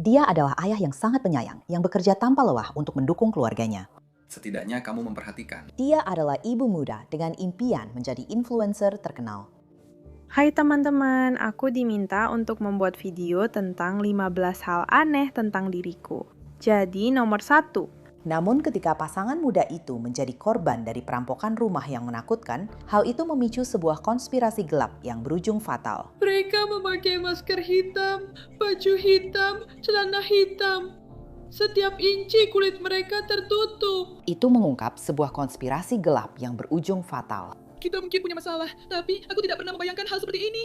Dia adalah ayah yang sangat penyayang, yang bekerja tanpa lelah untuk mendukung keluarganya. Setidaknya kamu memperhatikan. Dia adalah ibu muda dengan impian menjadi influencer terkenal. Hai teman-teman, aku diminta untuk membuat video tentang 15 hal aneh tentang diriku. Jadi nomor 1, Namun ketika pasangan muda itu menjadi korban dari perampokan rumah yang menakutkan, hal itu memicu sebuah konspirasi gelap yang berujung fatal. Mereka memakai masker hitam, baju hitam, celana hitam. Setiap inci kulit mereka tertutup. Itu mengungkap sebuah konspirasi gelap yang berujung fatal. Kita mungkin punya masalah, tapi aku tidak pernah membayangkan hal seperti ini.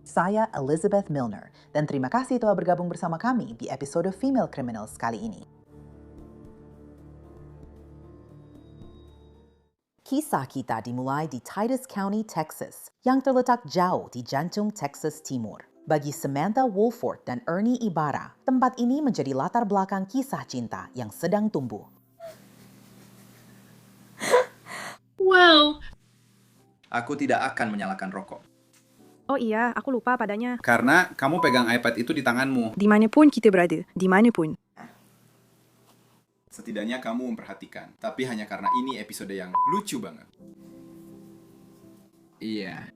Saya Elizabeth Milner, dan terima kasih telah bergabung bersama kami di episode Female Criminals kali ini. Kisah kita dimulai di Titus County, Texas, yang terletak jauh di jantung Texas Timur. Bagi Samantha Woolford dan Ernie Ibarra, tempat ini menjadi latar belakang kisah cinta yang sedang tumbuh. Wow, Aku tidak akan menyalakan rokok. oh iya, aku lupa padanya. Karena kamu pegang iPad itu di tanganmu. Dimanapun kita berada, dimanapun. Setidaknya kamu memperhatikan. Tapi hanya karena ini episode yang lucu banget. Iya,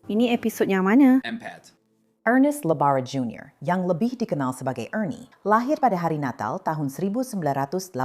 Ini episode yang mana? Empath. Ernest Labarra Jr., yang lebih dikenal sebagai Ernie, lahir pada hari Natal tahun 1985.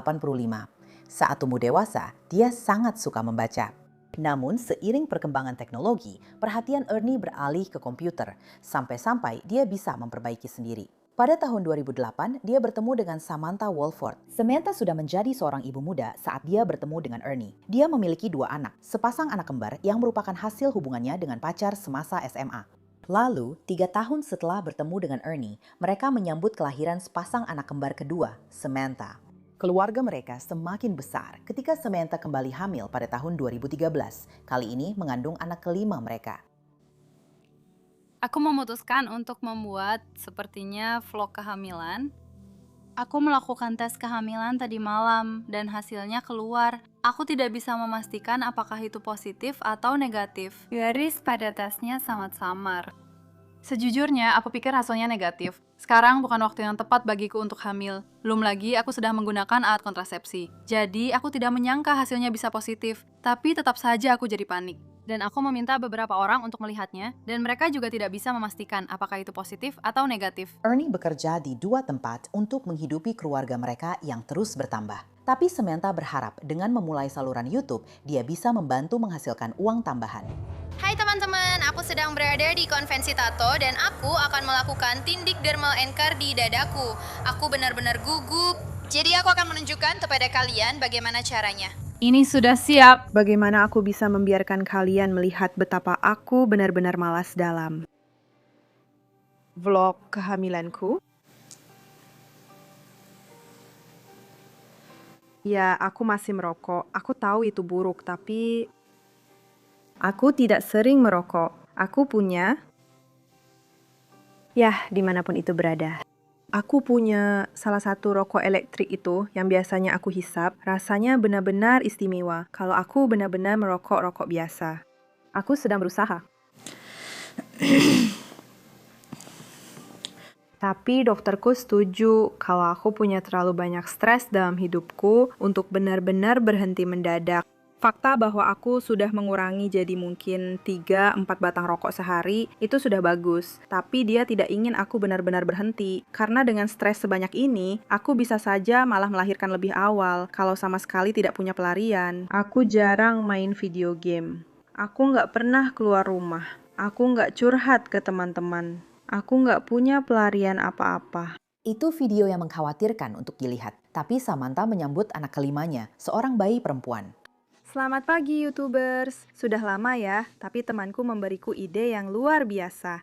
Saat tumbuh dewasa, dia sangat suka membaca. Namun, seiring perkembangan teknologi, perhatian Ernie beralih ke komputer, sampai-sampai dia bisa memperbaiki sendiri. Pada tahun 2008, dia bertemu dengan Samantha Woolford. Samantha sudah menjadi seorang ibu muda saat dia bertemu dengan Ernie. Dia memiliki 2 anak, sepasang anak kembar yang merupakan hasil hubungannya dengan pacar semasa SMA. Lalu, 3 tahun setelah bertemu dengan Ernie, mereka menyambut kelahiran sepasang anak kembar kedua, Samantha. Keluarga mereka semakin besar ketika Samantha kembali hamil pada tahun 2013. Kali ini mengandung anak kelima mereka. Aku memutuskan untuk membuat sepertinya vlog kehamilan. Aku melakukan tes kehamilan tadi malam dan hasilnya keluar. Aku tidak bisa memastikan apakah itu positif atau negatif. Garis pada tesnya sangat samar. Sejujurnya, aku pikir hasilnya negatif. Sekarang bukan waktu yang tepat bagiku untuk hamil. Belum lagi aku sedang menggunakan alat kontrasepsi. Jadi, aku tidak menyangka hasilnya bisa positif. Tapi tetap saja aku jadi panik. Dan aku meminta beberapa orang untuk melihatnya, dan mereka juga tidak bisa memastikan apakah itu positif atau negatif. Ernie bekerja di 2 tempat untuk menghidupi keluarga mereka yang terus bertambah. Tapi Samantha berharap dengan memulai saluran YouTube, dia bisa membantu menghasilkan uang tambahan. Hai teman-teman, aku sedang berada di konvensi tato dan aku akan melakukan tindik dermal anchor di dadaku. Aku benar-benar gugup. Jadi aku akan menunjukkan kepada kalian bagaimana caranya. Ini sudah siap. Bagaimana aku bisa membiarkan kalian melihat betapa aku benar-benar malas dalam vlog kehamilanku? Ya, aku masih merokok. Aku tahu itu buruk, tapi aku tidak sering merokok. Aku punya, dimanapun itu berada. Aku punya salah satu rokok elektrik itu yang biasanya aku hisap. Rasanya benar-benar istimewa kalau aku benar-benar merokok rokok biasa. Aku sedang berusaha. Tapi dokterku setuju kalau aku punya terlalu banyak stres dalam hidupku untuk benar-benar berhenti mendadak. Fakta bahwa aku sudah mengurangi jadi mungkin 3-4 batang rokok sehari itu sudah bagus. Tapi dia tidak ingin aku benar-benar berhenti. Karena dengan stres sebanyak ini, aku bisa saja malah melahirkan lebih awal kalau sama sekali tidak punya pelarian. Aku jarang main video game. Aku nggak pernah keluar rumah. Aku nggak curhat ke teman-teman. Aku nggak punya pelarian apa-apa. Itu video yang mengkhawatirkan untuk dilihat. Tapi Samantha menyambut anak kelimanya, seorang bayi perempuan. Selamat pagi YouTubers. Sudah lama ya, tapi temanku memberiku ide yang luar biasa.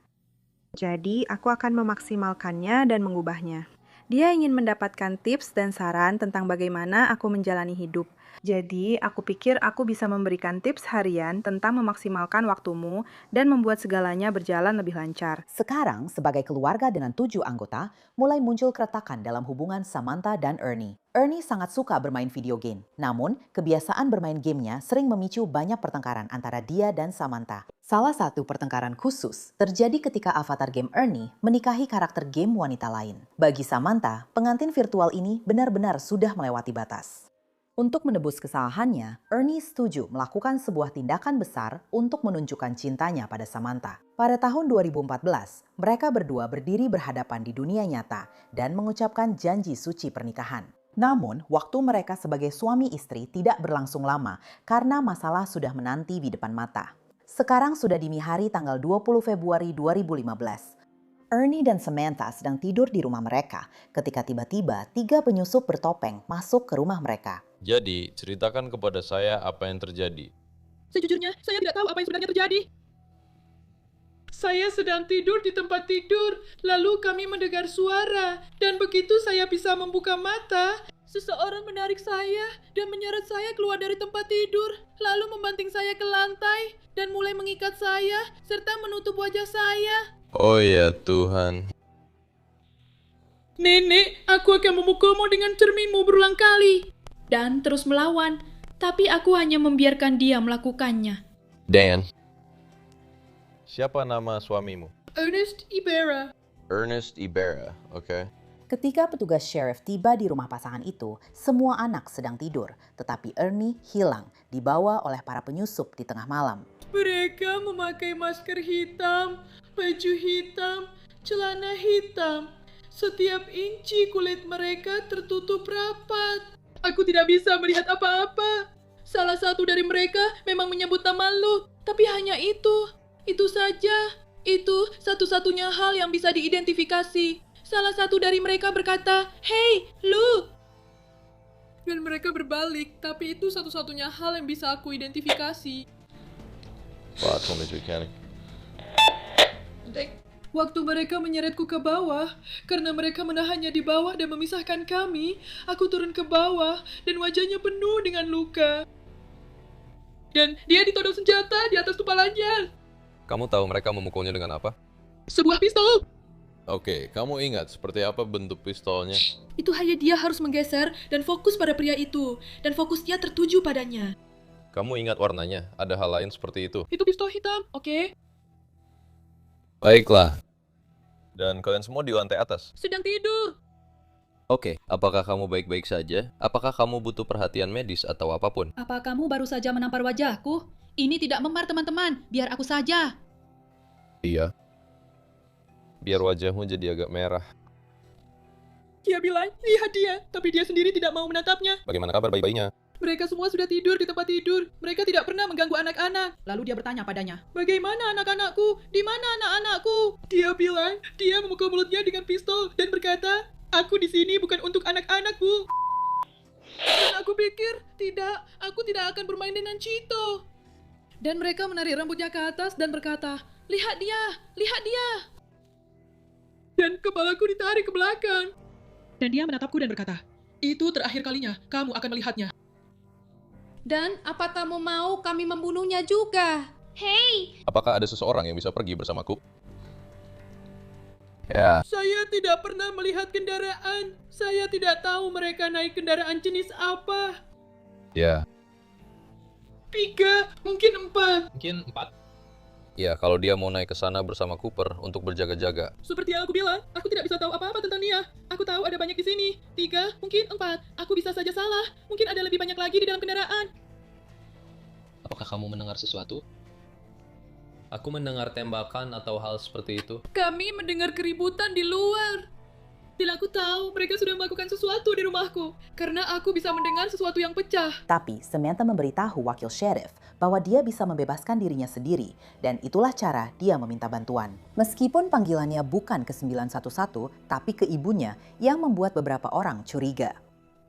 Jadi, aku akan memaksimalkannya dan mengubahnya. Dia ingin mendapatkan tips dan saran tentang bagaimana aku menjalani hidup. Jadi, aku pikir aku bisa memberikan tips harian tentang memaksimalkan waktumu dan membuat segalanya berjalan lebih lancar. Sekarang, sebagai keluarga dengan 7 anggota, mulai muncul keretakan dalam hubungan Samantha dan Ernie. Ernie sangat suka bermain video game. Namun, kebiasaan bermain gamenya sering memicu banyak pertengkaran antara dia dan Samantha. Salah satu pertengkaran khusus terjadi ketika avatar game Ernie menikahi karakter game wanita lain. Bagi Samantha, pengantin virtual ini benar-benar sudah melewati batas. Untuk menebus kesalahannya, Ernie setuju melakukan sebuah tindakan besar untuk menunjukkan cintanya pada Samantha. Pada tahun 2014, mereka berdua berdiri berhadapan di dunia nyata dan mengucapkan janji suci pernikahan. Namun, waktu mereka sebagai suami istri tidak berlangsung lama karena masalah sudah menanti di depan mata. Sekarang sudah dini hari tanggal 20 Februari 2015. Ernie dan Samantha sedang tidur di rumah mereka ketika tiba-tiba 3 penyusup bertopeng masuk ke rumah mereka. Jadi, ceritakan kepada saya apa yang terjadi. Sejujurnya, saya tidak tahu apa yang sebenarnya terjadi. Saya sedang tidur di tempat tidur, lalu kami mendengar suara, dan begitu saya bisa membuka mata, seseorang menarik saya dan menyeret saya keluar dari tempat tidur, lalu membanting saya ke lantai, dan mulai mengikat saya, serta menutup wajah saya. Oh ya Tuhan. Nenek, aku akan memukulmu dengan cerminmu berulang kali. Dan terus melawan, tapi aku hanya membiarkan dia melakukannya. Dan, siapa nama suamimu? Ernest Ibarra. Ernest Ibarra, oke. Ketika petugas sheriff tiba di rumah pasangan itu, semua anak sedang tidur, tetapi Ernie hilang, dibawa oleh para penyusup di tengah malam. Mereka memakai masker hitam, baju hitam, celana hitam. Setiap inci kulit mereka tertutup rapat. Aku tidak bisa melihat apa-apa. Salah satu dari mereka memang menyebut nama Luke, tapi hanya itu. Itu saja. Itu satu-satunya hal yang bisa diidentifikasi. Salah satu dari mereka berkata, "Hey, Luke!" Dan mereka berbalik, tapi itu satu-satunya hal yang bisa aku identifikasi. Wah, Tommy County. Waktu mereka menyeretku ke bawah, karena mereka menahannya di bawah dan memisahkan kami, aku turun ke bawah dan wajahnya penuh dengan luka. Dan dia ditodong senjata di atas kepalanya. Kamu tahu mereka memukulnya dengan apa? Sebuah pistol. Oke, kamu ingat seperti apa bentuk pistolnya? Itu hanya dia harus menggeser dan fokus pada pria itu. Dan fokusnya tertuju padanya. Kamu ingat warnanya? Ada hal lain seperti itu? Itu pistol hitam, oke? Baiklah. Dan kalian semua di lantai atas? Sedang tidur. Oke, apakah kamu baik-baik saja? Apakah kamu butuh perhatian medis atau apapun? Apa kamu baru saja menampar wajahku? Ini tidak memar, teman-teman. Biar aku saja. Iya. Biar wajahmu jadi agak merah. Dia bilang, lihat dia. Tapi dia sendiri tidak mau menatapnya. Bagaimana kabar bayi-bayinya? Mereka semua sudah tidur di tempat tidur. Mereka tidak pernah mengganggu anak-anak. Lalu dia bertanya padanya. Bagaimana anak-anakku? Di mana anak-anakku? Dia bilang, dia memukul mulutnya dengan pistol dan berkata, aku di sini bukan untuk anak-anakku. Dan aku pikir, tidak, aku tidak akan bermain dengan Cheeto. Dan mereka menarik rambutnya ke atas dan berkata, lihat dia, lihat dia. Dan kepalaku ditarik ke belakang. Dan dia menatapku dan berkata, itu terakhir kalinya, kamu akan melihatnya. Dan apa kamu mau kami membunuhnya juga? Hei! Apakah ada seseorang yang bisa pergi bersamaku? Ya. Saya tidak pernah melihat kendaraan. Saya tidak tahu mereka naik kendaraan jenis apa. Ya. 3, mungkin 4. Mungkin 4. Ya, kalau dia mau naik ke sana bersama Cooper untuk berjaga-jaga. Seperti yang aku bilang, aku tidak bisa tahu apa-apa tentang dia. Aku tahu ada banyak di sini. 3, mungkin 4. Aku bisa saja salah. Mungkin ada lebih banyak lagi di dalam kendaraan. Apakah kamu mendengar sesuatu? Aku mendengar tembakan atau hal seperti itu. Kami mendengar keributan di luar. Dan aku tahu mereka sudah melakukan sesuatu di rumahku. Karena aku bisa mendengar sesuatu yang pecah. Tapi Samantha memberitahu wakil sheriff bahwa dia bisa membebaskan dirinya sendiri dan itulah cara dia meminta bantuan. Meskipun panggilannya bukan ke 911 tapi ke ibunya yang membuat beberapa orang curiga.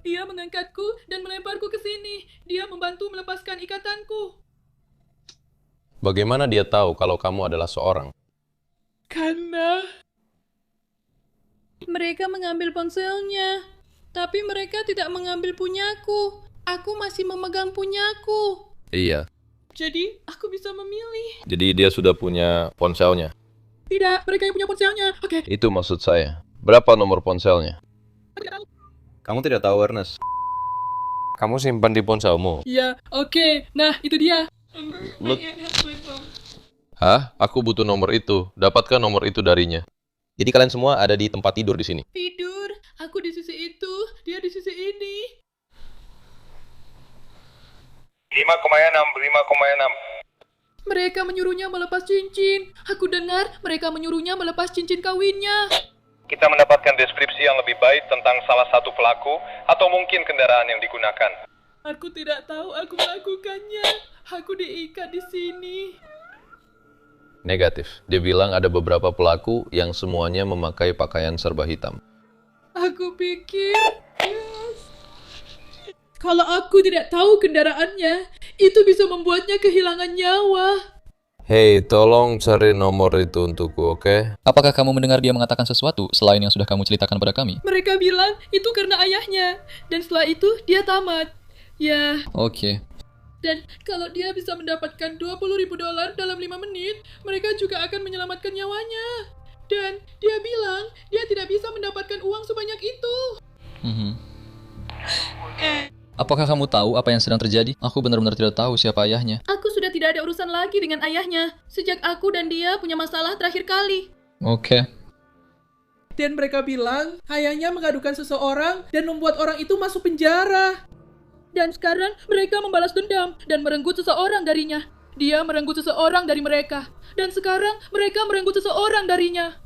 Dia mengangkatku dan melemparku ke sini. Dia membantu melepaskan ikatanku. Bagaimana dia tahu kalau kamu adalah seorang? Karena mereka mengambil ponselnya. Tapi mereka tidak mengambil punyaku. Aku masih memegang punyaku. Iya. Jadi, aku bisa memilih. Jadi dia sudah punya ponselnya. Tidak, mereka yang punya ponselnya. Oke. Itu maksud saya. Berapa nomor ponselnya? Aku tidak tahu. Kamu tidak tahu, Ernest. Kamu simpan di ponselmu. Ya, oke. Nah, itu dia. Lu- Hah? Aku butuh nomor itu. Dapatkan nomor itu darinya. Jadi kalian semua ada di tempat tidur di sini. Tidur. Aku di sisi itu, dia di sisi ini. 5,6. Mereka menyuruhnya melepas cincin. Aku dengar mereka menyuruhnya melepas cincin kawinnya. Kita mendapatkan deskripsi yang lebih baik tentang salah satu pelaku atau mungkin kendaraan yang digunakan. Aku tidak tahu aku melakukannya. Aku diikat di sini. Negatif. Dia bilang ada beberapa pelaku yang semuanya memakai pakaian serba hitam. Aku pikir, kalau aku tidak tahu kendaraannya, itu bisa membuatnya kehilangan nyawa. Hei, tolong cari nomor itu untukku, oke? Apakah kamu mendengar dia mengatakan sesuatu selain yang sudah kamu ceritakan pada kami? Mereka bilang itu karena ayahnya. Dan setelah itu, dia tamat. Ya, Oke. dan kalau dia bisa mendapatkan $20.000 dalam 5 menit, mereka juga akan menyelamatkan nyawanya. Dan dia bilang dia tidak bisa mendapatkan uang sebanyak itu. Apakah kamu tahu apa yang sedang terjadi? Aku benar-benar tidak tahu siapa ayahnya. Aku sudah tidak ada urusan lagi dengan ayahnya sejak aku dan dia punya masalah terakhir kali. Oke. Dan mereka bilang ayahnya mengadukan seseorang dan membuat orang itu masuk penjara. Dan sekarang mereka membalas dendam dan merenggut seseorang darinya. Dia merenggut seseorang dari mereka. Dan sekarang mereka merenggut seseorang darinya.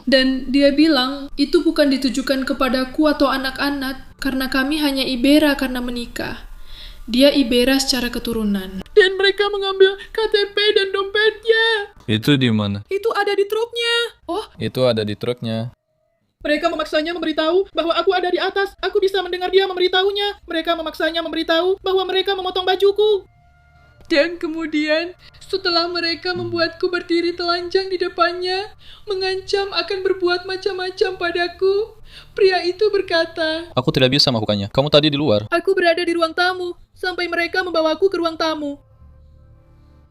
Dan dia bilang, itu bukan ditujukan kepadaku atau anak-anak, karena kami hanya Ibera karena menikah. Dia Ibera secara keturunan. Dan mereka mengambil KTP dan dompetnya. Itu di mana? Itu ada di truknya. Oh, Itu ada di truknya. mereka memaksanya memberitahu bahwa aku ada di atas. Aku bisa mendengar dia memberitahunya. Mereka memaksanya memberitahu bahwa mereka memotong bajuku. Dan kemudian, setelah mereka membuatku berdiri telanjang di depannya, mengancam akan berbuat macam-macam padaku, pria itu berkata, Aku tidak bisa melakukannya. Kamu tadi di luar. aku berada di ruang tamu, sampai mereka membawaku ke ruang tamu.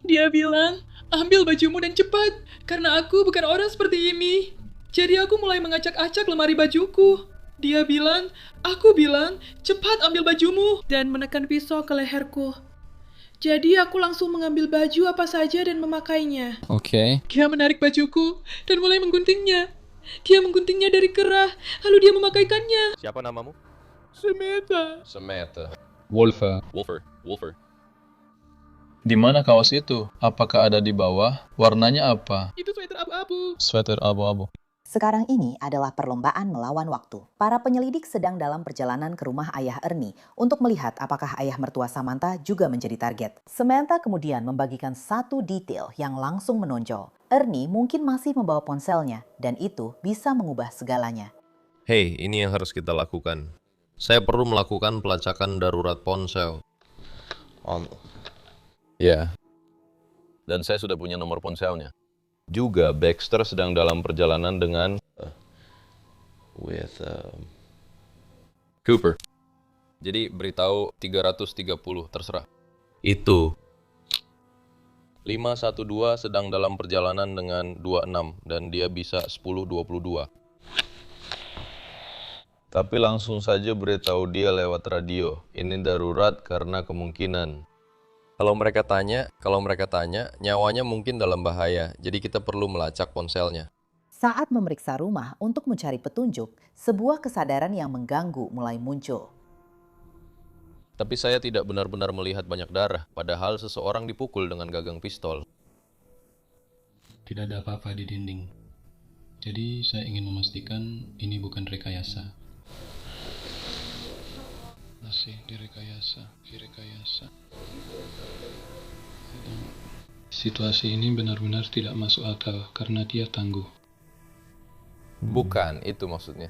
Dia bilang, ambil bajumu dan cepat, karena aku bukan orang seperti ini. Jadi aku mulai mengacak-acak lemari bajuku. Dia bilang, aku bilang, cepat ambil bajumu, dan menekan pisau ke leherku. Jadi aku langsung mengambil baju apa saja dan memakainya. Oke. Dia menarik bajuku dan mulai mengguntingnya. Dia mengguntingnya dari kerah, lalu dia memakaikannya. Siapa namamu? Semeta. Wolfer. Wolfer. Di mana kaos itu? Apakah ada di bawah? Warnanya apa? Itu sweater abu-abu. Sweater abu-abu. Sekarang ini adalah perlombaan melawan waktu. Para penyelidik sedang dalam perjalanan ke rumah ayah Ernie untuk melihat apakah ayah mertua Samantha juga menjadi target. Samantha kemudian membagikan satu detail yang langsung menonjol. Ernie mungkin masih membawa ponselnya dan itu bisa mengubah segalanya. Hei, ini yang harus kita lakukan. Saya perlu melakukan pelacakan darurat ponsel. Ya. Dan saya sudah punya nomor ponselnya. Juga Baxter sedang dalam perjalanan dengan Cooper. Jadi beritahu 330, terserah. Itu. 512 sedang dalam perjalanan dengan 26 dan dia bisa 1022. Tapi langsung saja beritahu dia lewat radio. Ini darurat karena kemungkinan. Kalau mereka tanya, nyawanya mungkin dalam bahaya. Jadi kita perlu melacak ponselnya. Saat memeriksa rumah untuk mencari petunjuk, sebuah kesadaran yang mengganggu mulai muncul. Tapi saya tidak benar-benar melihat banyak darah, padahal seseorang dipukul dengan gagang pistol. Tidak ada apa-apa di dinding. Jadi saya ingin memastikan ini bukan rekayasa. Masih direkayasa. Situasi ini benar-benar tidak masuk akal karena dia tangguh. Bukan, itu maksudnya.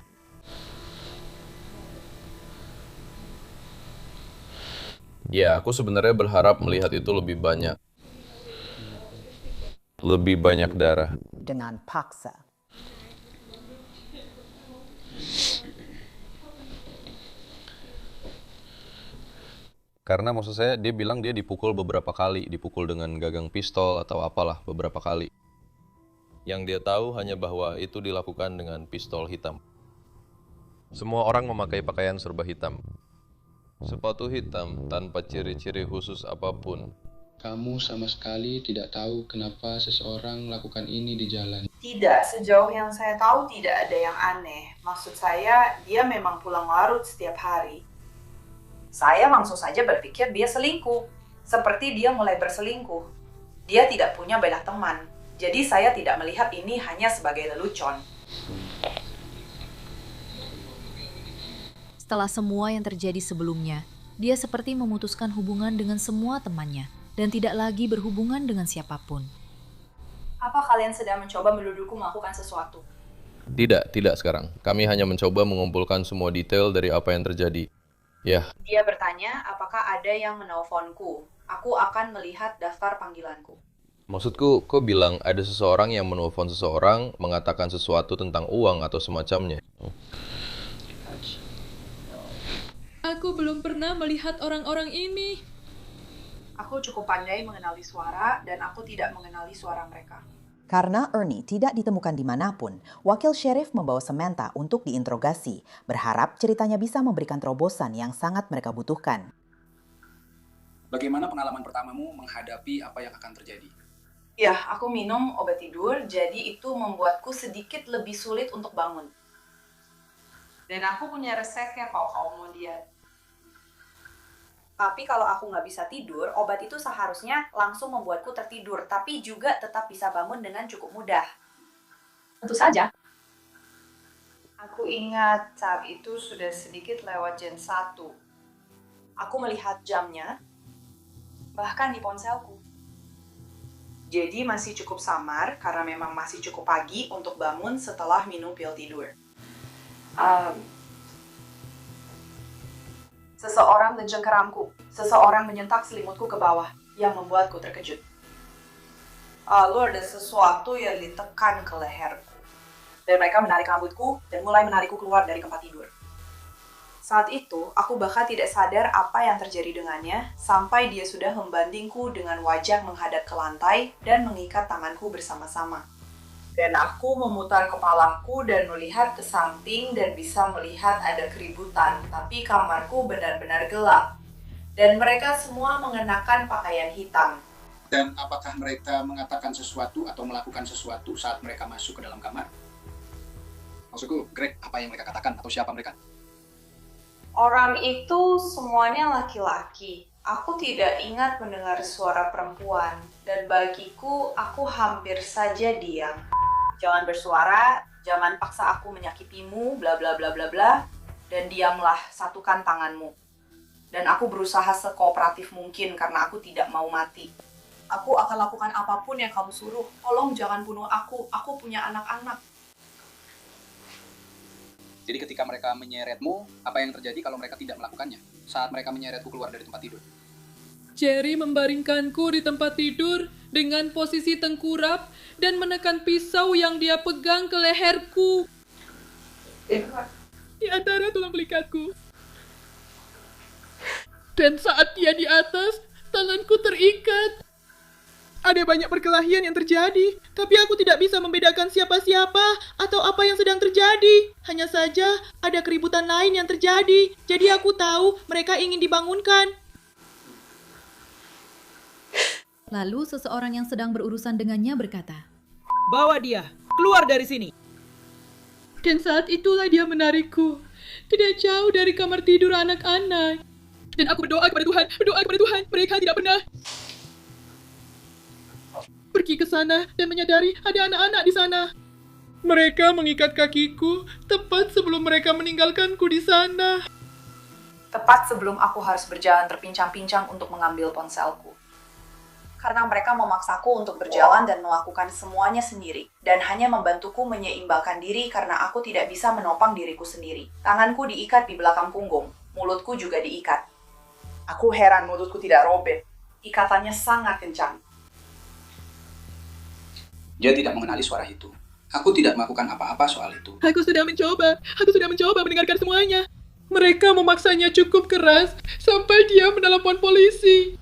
Ya, aku sebenarnya berharap melihat itu lebih banyak. Lebih banyak darah. Dengan paksa. Karena maksud saya dia bilang dia dipukul beberapa kali, dipukul dengan gagang pistol atau apalah beberapa kali. Yang dia tahu hanya bahwa itu dilakukan dengan pistol hitam. Semua orang memakai pakaian serba hitam. Sepatu hitam tanpa ciri-ciri khusus apapun. Kamu sama sekali tidak tahu kenapa seseorang melakukan ini di jalan. Tidak, sejauh yang saya tahu tidak ada yang aneh. Maksud saya, dia memang pulang larut setiap hari. Saya langsung saja berpikir dia selingkuh. Seperti dia mulai berselingkuh. Dia tidak punya banyak teman. Jadi saya tidak melihat ini hanya sebagai lelucon. Setelah semua yang terjadi sebelumnya, dia seperti memutuskan hubungan dengan semua temannya dan tidak lagi berhubungan dengan siapapun. Apa kalian sedang mencoba menuduhku melakukan sesuatu? Tidak sekarang. Kami hanya mencoba mengumpulkan semua detail dari apa yang terjadi. Ya. Dia bertanya apakah ada yang menelponku. Aku akan melihat daftar panggilanku. Maksudku, kok bilang ada seseorang yang menelpon seseorang mengatakan sesuatu tentang uang atau semacamnya? Aku belum pernah melihat orang-orang ini. Aku cukup pandai mengenali suara dan aku tidak mengenali suara mereka. Karena Ernie tidak ditemukan dimanapun, wakil sheriff membawa Samantha untuk diinterogasi, berharap ceritanya bisa memberikan terobosan yang sangat mereka butuhkan. Bagaimana pengalaman pertamamu menghadapi apa yang akan terjadi? Ya, aku minum obat tidur, jadi itu membuatku sedikit lebih sulit untuk bangun. Dan aku punya resepnya kalau kamu mau lihat. Tapi kalau aku nggak bisa tidur, obat itu seharusnya langsung membuatku tertidur, tapi juga tetap bisa bangun dengan cukup mudah. Tentu saja. Aku ingat saat itu sudah sedikit lewat jam 1. Aku melihat jamnya, bahkan di ponselku. Jadi masih cukup samar, karena memang masih cukup pagi untuk bangun setelah minum pil tidur. Seseorang menjengkeramku. Seseorang menyentak selimutku ke bawah, yang membuatku terkejut. Lalu ada sesuatu yang ditekan ke leherku. Dan mereka menarik rambutku dan mulai menarikku keluar dari tempat tidur. Saat itu, aku bahkan tidak sadar apa yang terjadi dengannya, sampai dia sudah membandingku dengan wajah menghadap ke lantai dan mengikat tanganku bersama-sama. Dan aku memutar kepalaku dan melihat ke samping dan bisa melihat ada keributan, tapi kamarku benar-benar gelap. Dan mereka semua mengenakan pakaian hitam. Dan apakah mereka mengatakan sesuatu atau melakukan sesuatu saat mereka masuk ke dalam kamar? Maksudku, Greg, apa yang mereka katakan atau siapa mereka? Orang itu semuanya laki-laki. Aku tidak ingat mendengar suara perempuan, dan bagiku aku hampir saja diam. Jangan bersuara, jangan paksa aku menyakitimu, bla bla bla bla bla, dan diamlah, satukan tanganmu. Dan aku berusaha sekooperatif mungkin karena aku tidak mau mati. Aku akan lakukan apapun yang kamu suruh. Tolong jangan bunuh aku punya anak-anak. Jadi ketika mereka menyeretmu, apa yang terjadi kalau mereka tidak melakukannya? Saat mereka menyeretku keluar dari tempat tidur. Jerry membaringkanku di tempat tidur dengan posisi tengkurap dan menekan pisau yang dia pegang ke leherku. Di antara tulang belikatku. Dan saat dia di atas, tanganku terikat. Ada banyak perkelahian yang terjadi, tapi aku tidak bisa membedakan siapa-siapa atau apa yang sedang terjadi. Hanya saja ada keributan lain yang terjadi, jadi aku tahu mereka ingin dibangunkan. Lalu seseorang yang sedang berurusan dengannya berkata, Bawa dia, keluar dari sini. Dan saat itulah dia menarikku, tidak jauh dari kamar tidur anak-anak. Dan aku berdoa kepada Tuhan, mereka tidak pernah pergi ke sana dan menyadari ada anak-anak di sana. Mereka mengikat kakiku tepat sebelum mereka meninggalkanku di sana. Tepat sebelum aku harus berjalan terpincang-pincang untuk mengambil ponselku. Karena mereka memaksaku untuk berjalan dan melakukan semuanya sendiri, dan hanya membantuku menyeimbangkan diri karena aku tidak bisa menopang diriku sendiri. Tanganku diikat di belakang punggung, mulutku juga diikat. Aku heran mulutku tidak robek. Ikatannya sangat kencang. Dia tidak mengenali suara itu. Aku tidak melakukan apa-apa soal itu. Aku sudah mencoba mendengarkan semuanya. Mereka memaksanya cukup keras sampai dia menelepon polisi.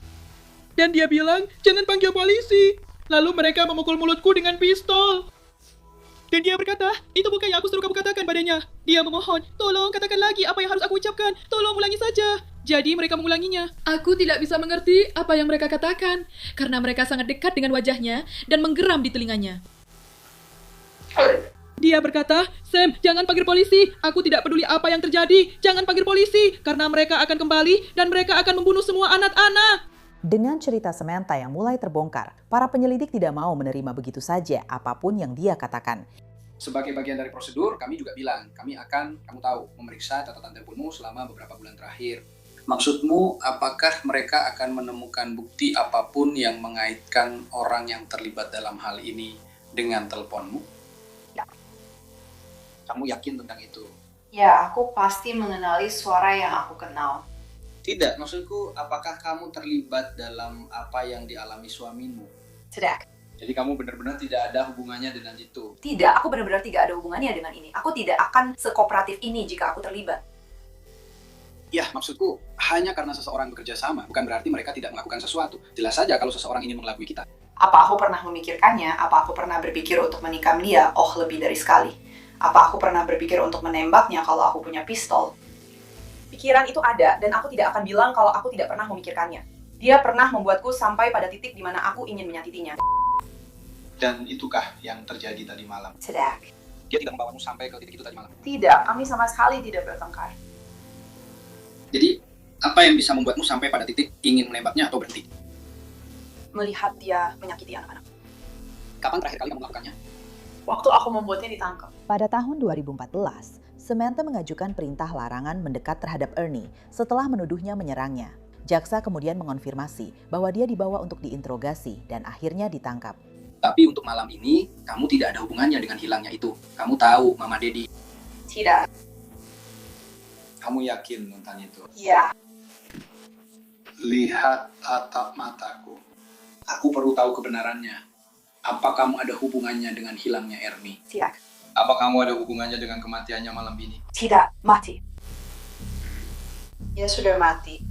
Dan dia bilang, jangan panggil polisi. Lalu mereka memukul mulutku dengan pistol. Dan dia berkata, itu bukan yang aku suruh kamu katakan padanya. Dia memohon, tolong katakan lagi apa yang harus aku ucapkan. Tolong ulangi saja. Jadi mereka mengulanginya. Aku tidak bisa mengerti apa yang mereka katakan. Karena mereka sangat dekat dengan wajahnya dan menggeram di telinganya. Dia berkata, Sam, jangan panggil polisi. Aku tidak peduli apa yang terjadi. Jangan panggil polisi. Karena mereka akan kembali dan mereka akan membunuh semua anak-anak. Dengan cerita Samantha yang mulai terbongkar, para penyelidik tidak mau menerima begitu saja apapun yang dia katakan. Sebagai bagian dari prosedur, kami juga bilang, kami akan, kamu tahu, memeriksa catatan teleponmu selama beberapa bulan terakhir. Maksudmu, apakah mereka akan menemukan bukti apapun yang mengaitkan orang yang terlibat dalam hal ini dengan teleponmu? Ya. Kamu yakin tentang itu? Ya, aku pasti mengenali suara yang aku kenal. Tidak, maksudku, apakah kamu terlibat dalam apa yang dialami suamimu? Tidak. Jadi kamu benar-benar tidak ada hubungannya dengan itu? Tidak, aku benar-benar tidak ada hubungannya dengan ini. Aku tidak akan sekooperatif ini jika aku terlibat. Ya, maksudku, hanya karena seseorang bekerja sama, bukan berarti mereka tidak melakukan sesuatu. Jelas saja kalau seseorang ini mengelabui kita. Apa aku pernah memikirkannya? Apa aku pernah berpikir untuk menikam dia? Oh, lebih dari sekali. Apa aku pernah berpikir untuk menembaknya kalau aku punya pistol? Pikiran itu ada, dan aku tidak akan bilang kalau aku tidak pernah memikirkannya. Dia pernah membuatku sampai pada titik di mana aku ingin menyakitinya. Dan itukah yang terjadi tadi malam? Tidak. Dia tidak membawamu sampai ke titik itu tadi malam? Tidak, kami sama sekali tidak bertengkar. Jadi, apa yang bisa membuatmu sampai pada titik ingin menembaknya atau berhenti? Melihat dia menyakiti anak-anak. Kapan terakhir kali kamu melakukannya? Waktu aku membuatnya ditangkap. Pada tahun 2014, Samantha mengajukan perintah larangan mendekat terhadap Ernie setelah menuduhnya menyerangnya. Jaksa kemudian mengonfirmasi bahwa dia dibawa untuk diinterogasi dan akhirnya ditangkap. Tapi untuk malam ini, kamu tidak ada hubungannya dengan hilangnya itu. Kamu tahu, Mama Dedi. Tidak. Kamu yakin tentang itu? Iya. Lihat tatap mataku. Aku perlu tahu kebenarannya. Apa kamu ada hubungannya dengan hilangnya Ernie? Tidak. Apa kamu ada hubungannya dengan kematiannya malam ini? Tidak, mati. Dia sudah mati.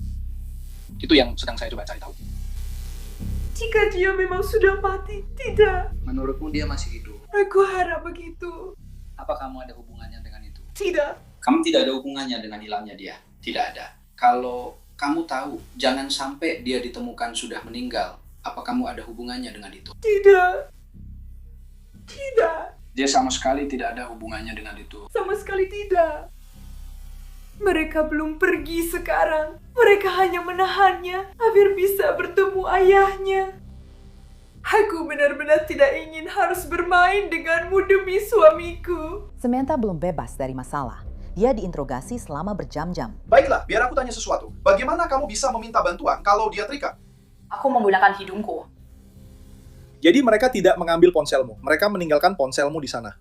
Itu yang sedang saya coba cari tahu. Jika dia memang sudah mati, tidak. Menurutmu dia masih hidup? Aku harap begitu. Apa kamu ada hubungannya dengan itu? Tidak. Kamu tidak ada hubungannya dengan hilangnya dia? Tidak ada. Kalau kamu tahu, jangan sampai dia ditemukan sudah meninggal, apa kamu ada hubungannya dengan itu? Tidak. Tidak. Dia sama sekali tidak ada hubungannya dengan itu. Sama sekali tidak. Mereka belum pergi sekarang. Mereka hanya menahannya agar bisa bertemu ayahnya. Aku benar-benar tidak ingin harus bermain denganmu demi suamiku. Samantha belum bebas dari masalah. Dia diinterogasi selama berjam-jam. Baiklah, biar aku tanya sesuatu. Bagaimana kamu bisa meminta bantuan kalau dia terikat? Aku menggunakan hidungku. Jadi mereka tidak mengambil ponselmu. Mereka meninggalkan ponselmu di sana.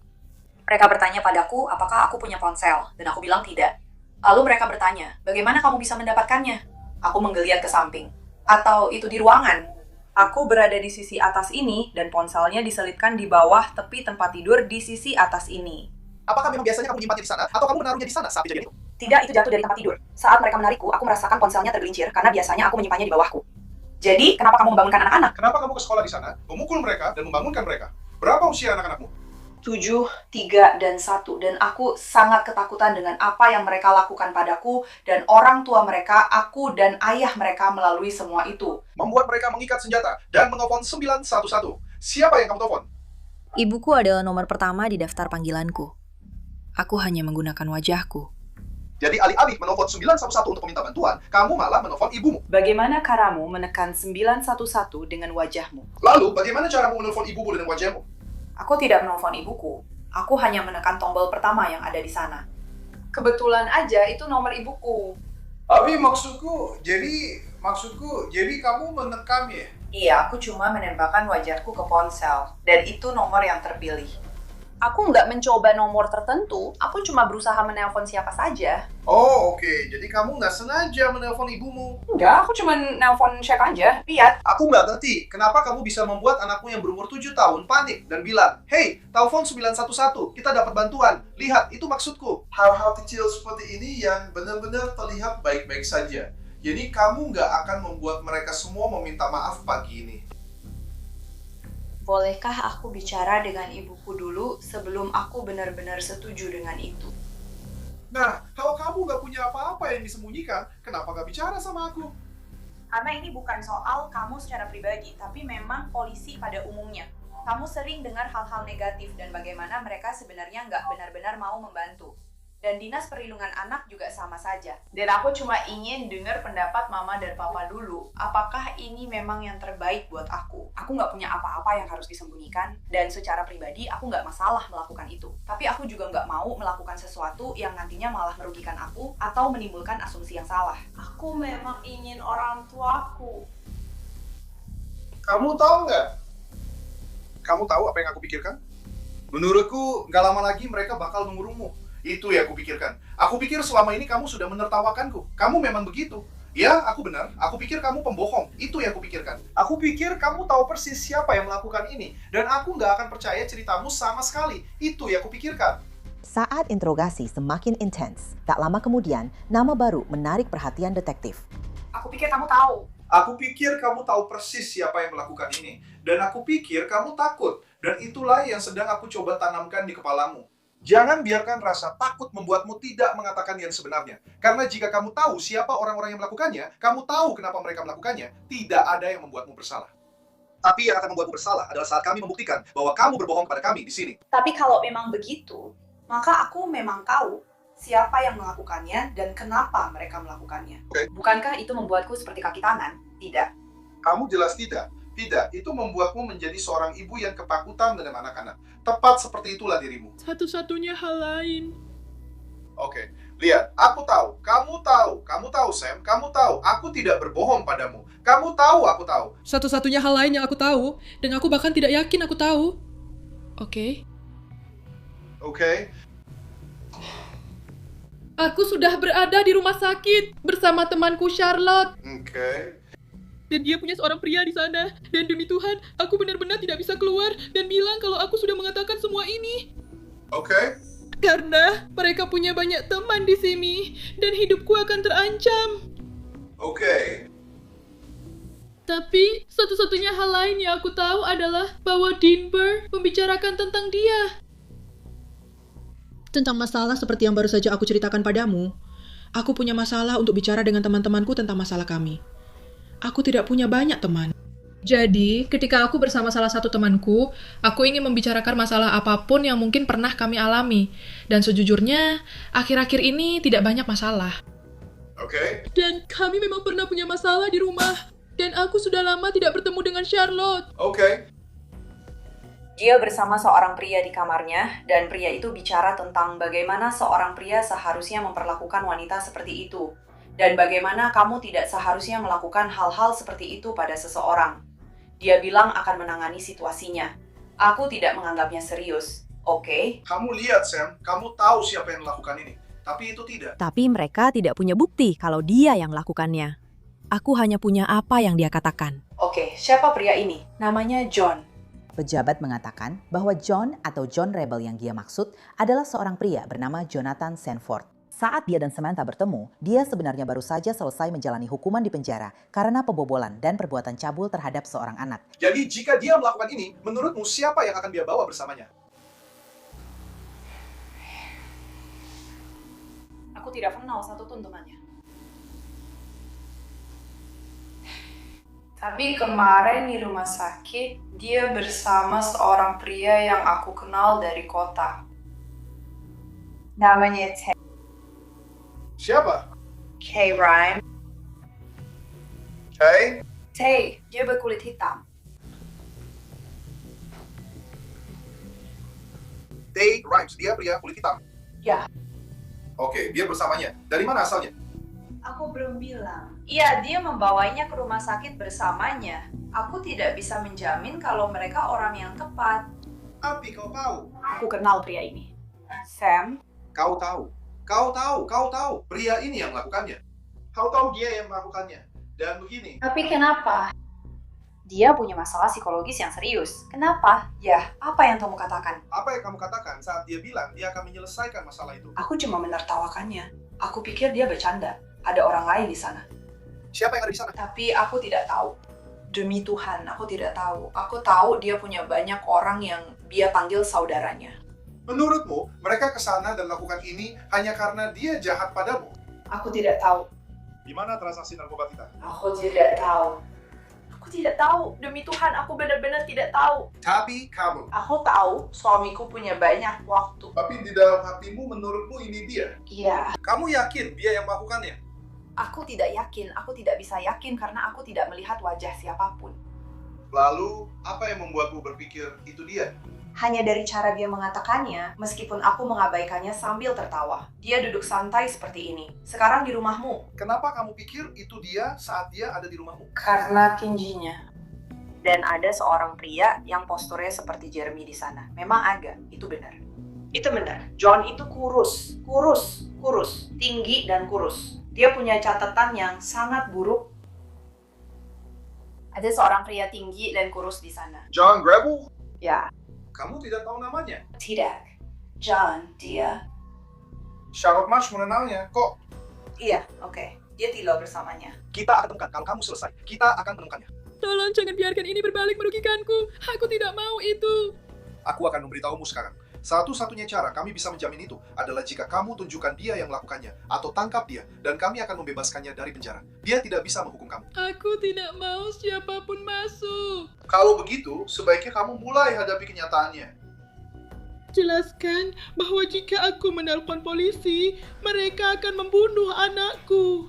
Mereka bertanya padaku, apakah aku punya ponsel? Dan aku bilang tidak. Lalu mereka bertanya, bagaimana kamu bisa mendapatkannya? Aku menggeliat ke samping. Atau itu di ruangan? Aku berada di sisi atas ini, dan ponselnya diselipkan di bawah tepi tempat tidur di sisi atas ini. Apakah memang biasanya kamu menyimpannya di sana? Atau kamu menaruhnya di sana saat kejadian itu? Tidak, itu jatuh dari tempat tidur. Saat mereka menarikku, aku merasakan ponselnya tergelincir, karena biasanya aku menyimpannya di bawahku. Jadi, kenapa kamu membangunkan anak-anak? Kenapa kamu ke sekolah di sana, memukul mereka, dan membangunkan mereka? Berapa usia anak-anakmu? 7, 3, dan 1. Dan aku sangat ketakutan dengan apa yang mereka lakukan padaku, dan orang tua mereka, aku dan ayah mereka melalui semua itu. Membuat mereka mengikat senjata, dan menelpon 911. Siapa yang kamu telepon? Ibuku adalah nomor pertama di daftar panggilanku. Aku hanya menggunakan wajahku. Jadi alih-alih menelpon 911 untuk meminta bantuan, kamu malah menelpon ibumu. Bagaimana caramu menekan 911 dengan wajahmu? Lalu, bagaimana caramu menelpon ibumu dengan wajahmu? Aku tidak menelpon ibuku. Aku hanya menekan tombol pertama yang ada di sana. Kebetulan aja itu nomor ibuku. Tapi maksudku, jadi kamu menekan ya? Iya, aku cuma menembakkan wajahku ke ponsel. Dan itu nomor yang terpilih. Aku nggak mencoba nomor tertentu, aku cuma berusaha menelpon siapa saja. Oh, oke. Jadi kamu nggak sengaja menelpon ibumu? Enggak, aku cuma nelpon cek aja. Lihat. Aku nggak ngerti, kenapa kamu bisa membuat anakmu yang berumur 7 tahun panik dan bilang, "Hey, telepon 911, kita dapat bantuan." Lihat, itu maksudku. Hal-hal kecil seperti ini yang benar-benar terlihat baik-baik saja. Jadi kamu nggak akan membuat mereka semua meminta maaf pagi ini. Bolehkah aku bicara dengan ibuku dulu sebelum aku benar-benar setuju dengan itu? Nah, kalau kamu nggak punya apa-apa yang disembunyikan, kenapa nggak bicara sama aku? Karena ini bukan soal kamu secara pribadi, tapi memang polisi pada umumnya. Kamu sering dengar hal-hal negatif dan bagaimana mereka sebenarnya nggak benar-benar mau membantu. Dan Dinas Perlindungan Anak juga sama saja. Dan aku cuma ingin dengar pendapat Mama dan Papa dulu. Apakah ini memang yang terbaik buat aku? Aku nggak punya apa-apa yang harus disembunyikan. Dan secara pribadi, aku nggak masalah melakukan itu. Tapi aku juga nggak mau melakukan sesuatu yang nantinya malah merugikan aku atau menimbulkan asumsi yang salah. Aku memang ingin orang tuaku. Kamu tahu nggak? Kamu tahu apa yang aku pikirkan? Menurutku, nggak lama lagi mereka bakal mengurungmu. Itu yang aku pikirkan. Aku pikir selama ini kamu sudah menertawakanku. Kamu memang begitu. Ya, aku benar. Aku pikir kamu pembohong. Itu yang aku pikirkan. Aku pikir kamu tahu persis siapa yang melakukan ini. Dan aku nggak akan percaya ceritamu sama sekali. Itu yang aku pikirkan. Saat interogasi semakin intens, tak lama kemudian, nama baru menarik perhatian detektif. Aku pikir kamu tahu. Aku pikir kamu tahu persis siapa yang melakukan ini. Dan aku pikir kamu takut. Dan itulah yang sedang aku coba tanamkan di kepalamu. Jangan biarkan rasa takut membuatmu tidak mengatakan yang sebenarnya. Karena jika kamu tahu siapa orang-orang yang melakukannya, kamu tahu kenapa mereka melakukannya, tidak ada yang membuatmu bersalah. Tapi yang akan membuatmu bersalah adalah saat kami membuktikan bahwa kamu berbohong kepada kami di sini. Tapi kalau memang begitu, maka aku memang tahu siapa yang melakukannya dan kenapa mereka melakukannya. Okay. Bukankah itu membuatku seperti kaki tangan? Tidak. Kamu jelas tidak. Tidak, itu membuatmu menjadi seorang ibu yang ketakutan dengan anak-anak. Tepat seperti itulah dirimu. Satu-satunya hal lain. Oke, lihat, aku tahu, kamu tahu Sam, kamu tahu, aku tidak berbohong padamu. Kamu tahu, aku tahu. Satu-satunya hal lain yang aku tahu, dan aku bahkan tidak yakin aku tahu. Oke. Aku sudah berada di rumah sakit bersama temanku Charlotte. Oke. Dan dia punya seorang pria di sana. Dan demi Tuhan, aku benar-benar tidak bisa keluar dan bilang kalau aku sudah mengatakan semua ini. Oke. Karena mereka punya banyak teman di sini dan hidupku akan terancam. Oke. Tapi satu-satunya hal lain yang aku tahu adalah bahwa Dinber membicarakan tentang dia. Tentang masalah seperti yang baru saja aku ceritakan padamu. Aku punya masalah untuk bicara dengan teman-temanku tentang masalah kami. Aku tidak punya banyak teman. Jadi, ketika aku bersama salah satu temanku, aku ingin membicarakan masalah apapun yang mungkin pernah kami alami. Dan sejujurnya, akhir-akhir ini tidak banyak masalah. Oke. Dan kami memang pernah punya masalah di rumah. Dan aku sudah lama tidak bertemu dengan Charlotte. Oke. Dia bersama seorang pria di kamarnya, dan pria itu bicara tentang bagaimana seorang pria seharusnya memperlakukan wanita seperti itu. Dan bagaimana kamu tidak seharusnya melakukan hal-hal seperti itu pada seseorang. Dia bilang akan menangani situasinya. Aku tidak menganggapnya serius. Oke? Kamu lihat, Sam. Kamu tahu siapa yang melakukan ini. Tapi itu tidak. Tapi mereka tidak punya bukti kalau dia yang melakukannya. Aku hanya punya apa yang dia katakan. Oke, siapa pria ini? Namanya John. Pejabat mengatakan bahwa John atau John Rebel yang dia maksud adalah seorang pria bernama Jonathan Sanford. Saat dia dan Samantha bertemu, dia sebenarnya baru saja selesai menjalani hukuman di penjara karena pembobolan dan perbuatan cabul terhadap seorang anak. Jadi jika dia melakukan ini, menurutmu siapa yang akan dia bawa bersamanya? Aku tidak kenal satu pun temannya. Tapi kemarin di rumah sakit, dia bersama seorang pria yang aku kenal dari kota. Namanya Tay. Siapa? Kay Rhyme. Kay? Tay, dia berkulit hitam. Tay Rhymes, dia pria kulit hitam. Ya. Oke, dia bersamanya. Dari mana asalnya? Aku belum bilang. Iya, dia membawanya ke rumah sakit bersamanya. Aku tidak bisa menjamin kalau mereka orang yang tepat. Api, kau tahu. Aku kenal pria ini. Sam, Kau tahu. Pria ini yang melakukannya. Kau tahu dia yang melakukannya. Dan begini. tapi kenapa? Dia punya masalah psikologis yang serius. Kenapa? Ya, apa yang kamu katakan? Apa yang kamu katakan saat dia bilang dia akan menyelesaikan masalah itu? Aku cuma menertawakannya. Aku pikir dia bercanda. Ada orang lain di sana. Siapa yang ada di sana? Tapi aku tidak tahu. Demi Tuhan, aku tidak tahu. Aku tahu dia punya banyak orang yang dia panggil saudaranya. Menurutmu, mereka ke sana dan lakukan ini hanya karena dia jahat padamu? Aku tidak tahu. Di mana transaksi narkoba kita? Aku tidak tahu. Aku tidak tahu. Demi Tuhan, aku benar-benar tidak tahu. Tapi kamu. Aku tahu suamiku punya banyak waktu. Tapi di dalam hatimu, menurutmu ini dia? Iya. Kamu yakin dia yang melakukannya? Aku tidak yakin. Aku tidak bisa yakin karena aku tidak melihat wajah siapapun. Lalu, apa yang membuatmu berpikir itu dia? Hanya dari cara dia mengatakannya, meskipun aku mengabaikannya sambil tertawa. Dia duduk santai seperti ini. Sekarang di rumahmu. Kenapa kamu pikir itu dia saat dia ada di rumahmu? Karena tingginya. Dan ada seorang pria yang posturnya seperti Jeremy di sana. Memang agak, itu benar. Itu benar. John itu kurus. Tinggi dan kurus. Dia punya catatan yang sangat buruk. Ada seorang pria tinggi dan kurus di sana. John Grable? Ya. Kamu tidak tahu namanya? Tidak. John, dia... Charlotte Marsh mengenalnya, kok? Iya, oke. Dia tinggal bersamanya. Kita akan temukan, kalau kamu selesai. Kita akan menemukannya. Tolong jangan biarkan ini berbalik merugikanku. Aku tidak mau itu. Aku akan memberitahumu sekarang. Satu-satunya cara kami bisa menjamin itu adalah jika kamu tunjukkan dia yang melakukannya, atau tangkap dia, dan kami akan membebaskannya dari penjara. Dia tidak bisa menghukum kamu. Aku tidak mau siapapun masuk. Kalau begitu, sebaiknya kamu mulai hadapi kenyataannya. Jelaskan bahwa jika aku menelpon polisi, mereka akan membunuh anakku.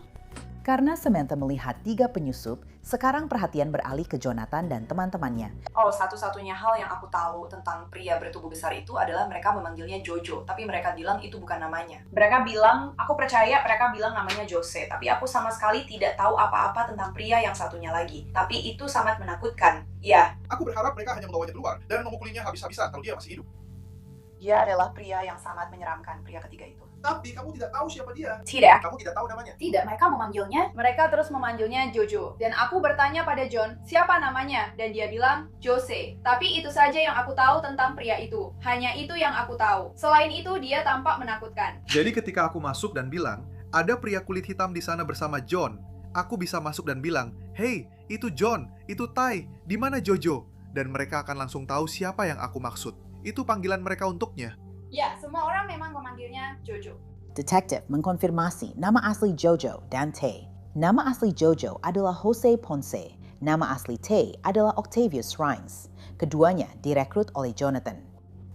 Karena Samantha melihat 3 penyusup, sekarang perhatian beralih ke Jonathan dan teman-temannya. Oh, satu-satunya hal yang aku tahu tentang pria bertubuh besar itu adalah mereka memanggilnya Jojo, tapi mereka bilang itu bukan namanya. Mereka bilang, aku percaya mereka bilang namanya Jose, tapi aku sama sekali tidak tahu apa-apa tentang pria yang satunya lagi. Tapi itu sangat menakutkan. Ya. Aku berharap mereka hanya membawanya keluar dan memukulinya habis-habisan kalau dia masih hidup. Dia adalah pria yang sangat menyeramkan, pria ketiga itu. Tapi kamu tidak tahu siapa dia. Tidak. Kamu tidak tahu namanya. Tidak, mereka memanggilnya. Mereka terus memanggilnya Jojo. Dan aku bertanya pada John, siapa namanya? Dan dia bilang, Jose. Tapi itu saja yang aku tahu tentang pria itu. Hanya itu yang aku tahu. Selain itu, dia tampak menakutkan. Jadi ketika aku masuk dan bilang, ada pria kulit hitam di sana bersama John, aku bisa masuk dan bilang, hey, itu John, itu Ty, di mana Jojo? Dan mereka akan langsung tahu siapa yang aku maksud. Itu panggilan mereka untuknya. Ya, semua orang memang memanggilnya Jojo. Detektif mengkonfirmasi nama asli Jojo dan Tay. Nama asli Jojo adalah Jose Ponce. Nama asli Tay adalah Octavius Rhymes. Keduanya direkrut oleh Jonathan.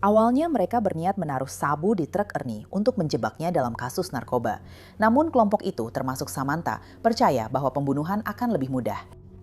Awalnya mereka berniat menaruh sabu di truk Ernie untuk menjebaknya dalam kasus narkoba. Namun kelompok itu termasuk Samantha percaya bahwa pembunuhan akan lebih mudah.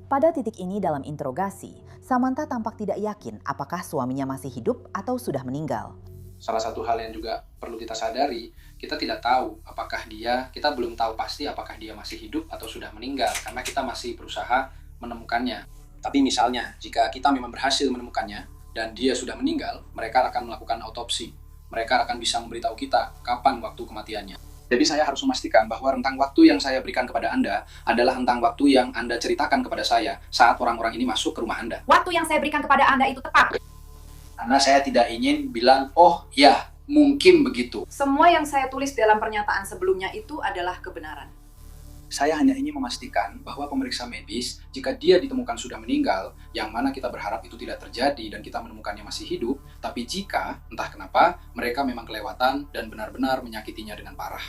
Pada titik ini dalam interogasi, Samantha tampak tidak yakin apakah suaminya masih hidup atau sudah meninggal. Salah satu hal yang juga perlu kita sadari, kita tidak tahu apakah kita belum tahu pasti apakah dia masih hidup atau sudah meninggal, karena kita masih berusaha menemukannya. Tapi misalnya, jika kita memang berhasil menemukannya, dan dia sudah meninggal, mereka akan melakukan autopsi. Mereka akan bisa memberitahu kita kapan waktu kematiannya. Jadi saya harus memastikan bahwa rentang waktu yang saya berikan kepada Anda adalah rentang waktu yang Anda ceritakan kepada saya saat orang-orang ini masuk ke rumah Anda. Waktu yang saya berikan kepada Anda itu tepat. Karena saya tidak ingin bilang, oh ya, mungkin begitu. Semua yang saya tulis dalam pernyataan sebelumnya itu adalah kebenaran. Saya hanya ingin memastikan bahwa pemeriksa medis, jika dia ditemukan sudah meninggal, yang mana kita berharap itu tidak terjadi dan kita menemukannya masih hidup, tapi jika, entah kenapa, mereka memang kelewatan dan benar-benar menyakitinya dengan parah.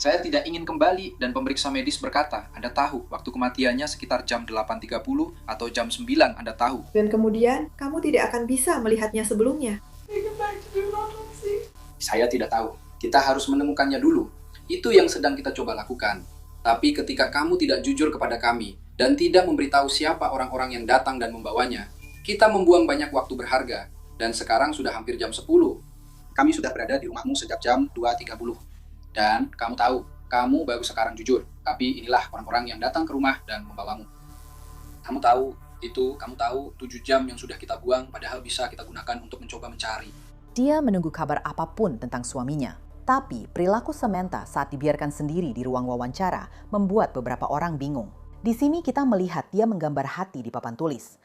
Saya tidak ingin kembali dan pemeriksa medis berkata, Anda tahu waktu kematiannya sekitar jam 8.30 atau jam 9 Anda tahu. Dan kemudian, kamu tidak akan bisa melihatnya sebelumnya. Saya tidak tahu. Kita harus menemukannya dulu. Itu yang sedang kita coba lakukan. Tapi ketika kamu tidak jujur kepada kami dan tidak memberitahu siapa orang-orang yang datang dan membawanya, kita membuang banyak waktu berharga. Dan sekarang sudah hampir jam 10. Kami sudah berada di rumahmu sejak jam 2.30. Dan kamu tahu, kamu baru sekarang jujur. Tapi inilah orang-orang yang datang ke rumah dan membawamu. Kamu tahu, Itu kamu tahu 7 jam yang sudah kita buang padahal bisa kita gunakan untuk mencoba mencari. Dia menunggu kabar apapun tentang suaminya. Tapi perilaku Samantha saat dibiarkan sendiri di ruang wawancara membuat beberapa orang bingung. Di sini kita melihat dia menggambar hati di papan tulis.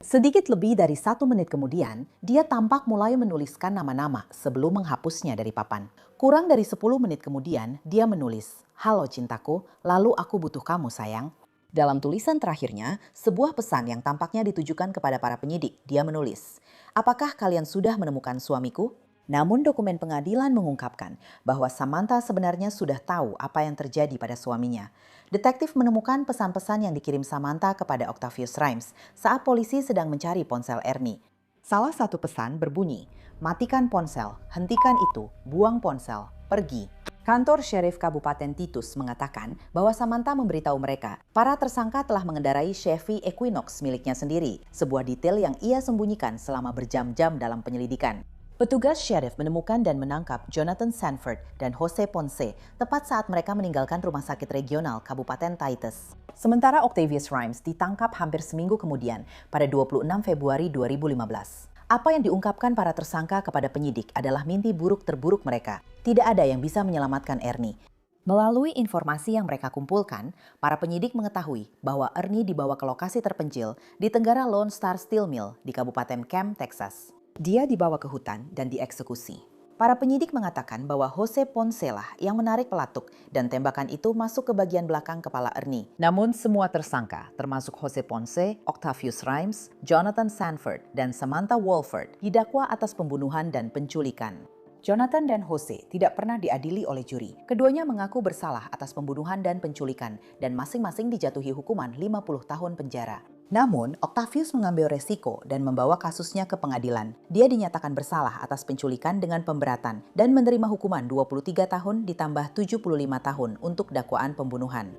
Sedikit lebih dari 1 menit kemudian, dia tampak mulai menuliskan nama-nama sebelum menghapusnya dari papan. Kurang dari 10 menit kemudian, dia menulis, "Halo cintaku, lalu aku butuh kamu sayang." Dalam tulisan terakhirnya, sebuah pesan yang tampaknya ditujukan kepada para penyidik. Dia menulis, "Apakah kalian sudah menemukan suamiku?" Namun dokumen pengadilan mengungkapkan bahwa Samantha sebenarnya sudah tahu apa yang terjadi pada suaminya. Detektif menemukan pesan-pesan yang dikirim Samantha kepada Octavius Rhymes saat polisi sedang mencari ponsel Ernie. Salah satu pesan berbunyi, "Matikan ponsel, hentikan itu, buang ponsel, pergi." Kantor Sheriff Kabupaten Titus mengatakan bahwa Samantha memberitahu mereka para tersangka telah mengendarai Chevy Equinox miliknya sendiri, sebuah detail yang ia sembunyikan selama berjam-jam dalam penyelidikan. Petugas sheriff menemukan dan menangkap Jonathan Sanford dan Jose Ponce tepat saat mereka meninggalkan rumah sakit regional Kabupaten Titus. Sementara Octavius Rhymes ditangkap hampir seminggu kemudian pada 26 Februari 2015. Apa yang diungkapkan para tersangka kepada penyidik adalah mimpi buruk terburuk mereka. Tidak ada yang bisa menyelamatkan Ernie. Melalui informasi yang mereka kumpulkan, para penyidik mengetahui bahwa Ernie dibawa ke lokasi terpencil di tenggara Lone Star Steel Mill di Kabupaten Camp, Texas. Dia dibawa ke hutan dan dieksekusi. Para penyidik mengatakan bahwa Jose Ponce lah yang menarik pelatuk dan tembakan itu masuk ke bagian belakang kepala Ernie. Namun semua tersangka, termasuk Jose Ponce, Octavius Rhymes, Jonathan Sanford, dan Samantha Wolford didakwa atas pembunuhan dan penculikan. Jonathan dan Jose tidak pernah diadili oleh juri. Keduanya mengaku bersalah atas pembunuhan dan penculikan dan masing-masing dijatuhi hukuman 50 tahun penjara. Namun, Octavius mengambil resiko dan membawa kasusnya ke pengadilan. Dia dinyatakan bersalah atas penculikan dengan pemberatan dan menerima hukuman 23 tahun ditambah 75 tahun untuk dakwaan pembunuhan.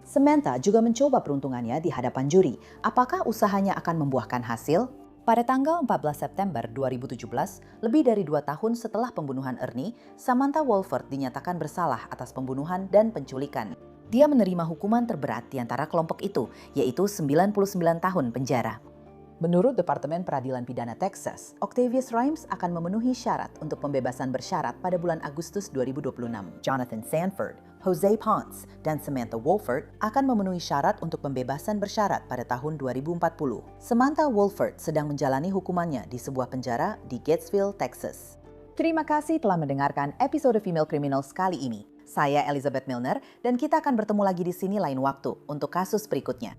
Samantha juga mencoba peruntungannya di hadapan juri. Apakah usahanya akan membuahkan hasil? Pada tanggal 14 September 2017, lebih dari 2 tahun setelah pembunuhan Ernie, Samantha Wolford dinyatakan bersalah atas pembunuhan dan penculikan. Dia menerima hukuman terberat di antara kelompok itu, yaitu 99 tahun penjara. Menurut Departemen Peradilan Pidana Texas, Octavius Rhymes akan memenuhi syarat untuk pembebasan bersyarat pada bulan Agustus 2026. Jonathan Sanford, Jose Ponce, dan Samantha Wolford akan memenuhi syarat untuk pembebasan bersyarat pada tahun 2040. Samantha Wolford sedang menjalani hukumannya di sebuah penjara di Gatesville, Texas. Terima kasih telah mendengarkan episode Female Criminals kali ini. Saya Elizabeth Milner dan kita akan bertemu lagi di sini lain waktu untuk kasus berikutnya.